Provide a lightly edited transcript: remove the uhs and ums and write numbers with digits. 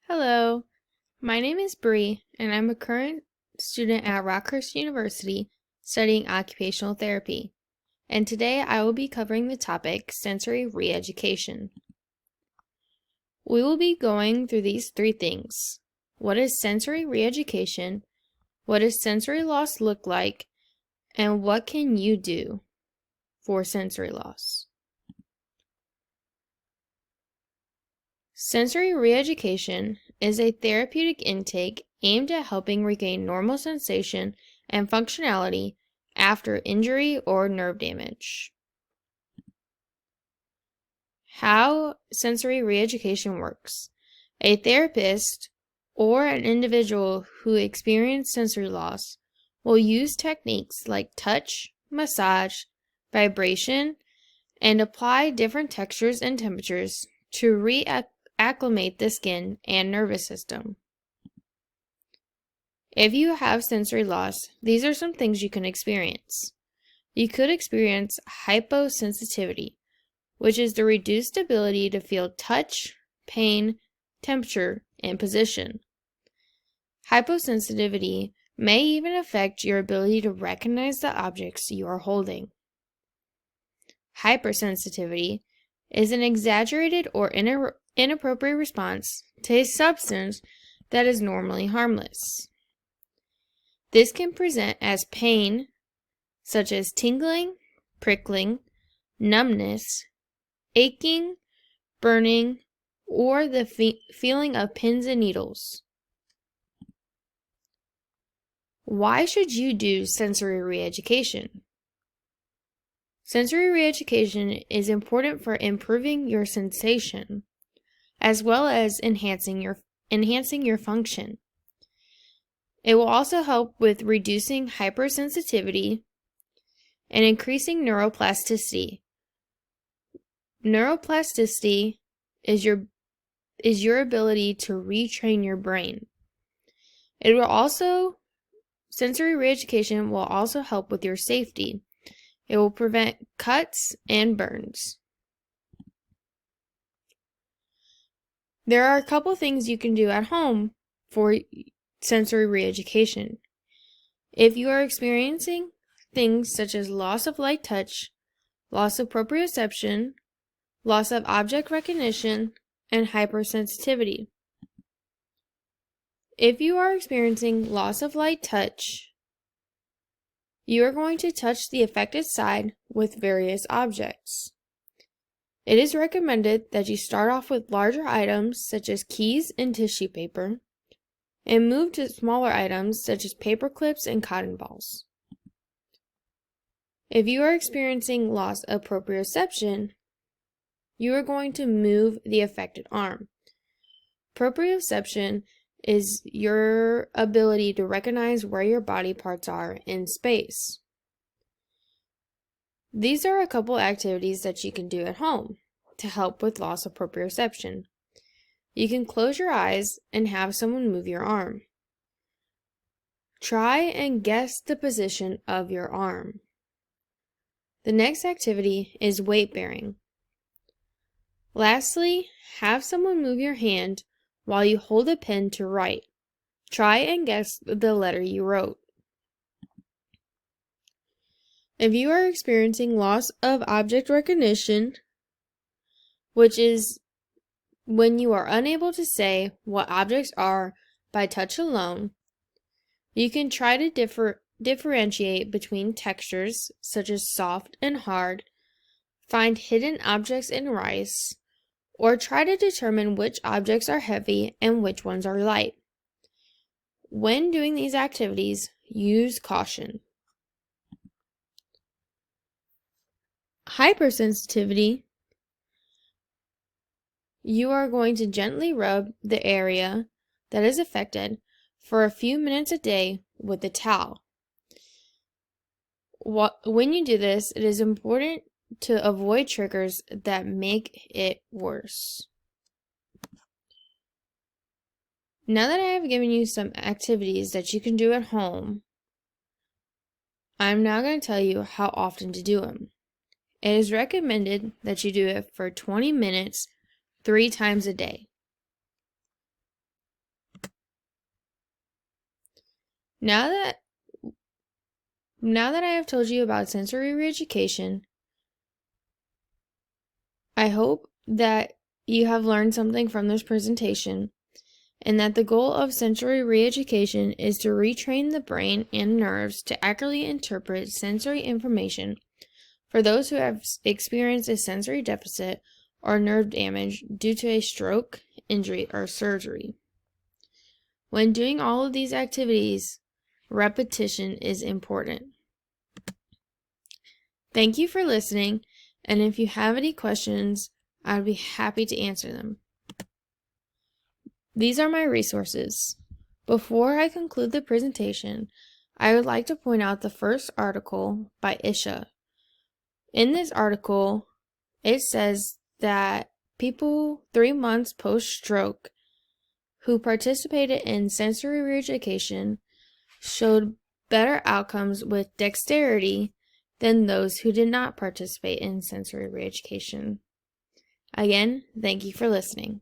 Hello, my name is Bree, and I'm a current student at Rockhurst University studying occupational therapy. And today I will be covering the topic sensory reeducation. We will be going through these three things. What is sensory reeducation? What does sensory loss look like? And what can you do for sensory loss? Sensory reeducation is a therapeutic intake aimed at helping regain normal sensation and functionality after injury or nerve damage. How sensory reeducation works. A therapist or an individual who experienced sensory loss will use techniques like touch, massage, vibration, and apply different textures and temperatures to reacclimate the skin and nervous system. If you have sensory loss, these are some things you can experience. You could experience hyposensitivity, which is the reduced ability to feel touch, pain, temperature, and position. Hyposensitivity may even affect your ability to recognize the objects you are holding. Hypersensitivity is an exaggerated or inappropriate response to a substance that is normally harmless. This can present as pain, such as tingling, prickling, numbness, aching, burning, or the feeling of pins and needles. Why should you do sensory reeducation? Sensory reeducation is important for improving your sensation, as well as enhancing your function. It will also help with reducing hypersensitivity and increasing neuroplasticity. Neuroplasticity is your ability to retrain your brain. Sensory reeducation will also help with your safety. It will prevent cuts and burns. There are a couple things you can do at home for sensory reeducation. If you are experiencing things such as loss of light touch, loss of proprioception, loss of object recognition, and hypersensitivity. If you are experiencing loss of light touch, you are going to touch the affected side with various objects. It is recommended that you start off with larger items such as keys and tissue paper, and move to smaller items such as paper clips and cotton balls. If you are experiencing loss of proprioception, you are going to move the affected arm. Proprioception is your ability to recognize where your body parts are in space. These are a couple activities that you can do at home to help with loss of proprioception. You can close your eyes and have someone move your arm. Try and guess the position of your arm. The next activity is weight bearing. Lastly, have someone move your hand while you hold a pen to write. Try and guess the letter you wrote. If you are experiencing loss of object recognition, which is when you are unable to say what objects are by touch alone, you can try to differentiate between textures such as soft and hard, find hidden objects in rice, or try to determine which objects are heavy and which ones are light. When doing these activities, use caution. Hypersensitivity. You are going to gently rub the area that is affected for a few minutes a day with a towel. When you do this, it is important to avoid triggers that make it worse. Now that I have given you some activities that you can do at home, I'm now going to tell you how often to do them. It is recommended that you do it for 20 minutes 3 times a day. Now that I have told you about sensory reeducation, I hope that you have learned something from this presentation, and that the goal of sensory reeducation is to retrain the brain and nerves to accurately interpret sensory information for those who have experienced a sensory deficit or nerve damage due to a stroke, injury, or surgery. When doing all of these activities, repetition is important. Thank you for listening, and if you have any questions, I would be happy to answer them. These are my resources. Before I conclude the presentation, I would like to point out the first article by Isha. In this article, it says that people 3 months post-stroke who participated in sensory reeducation showed better outcomes with dexterity than those who did not participate in sensory reeducation. Again, thank you for listening.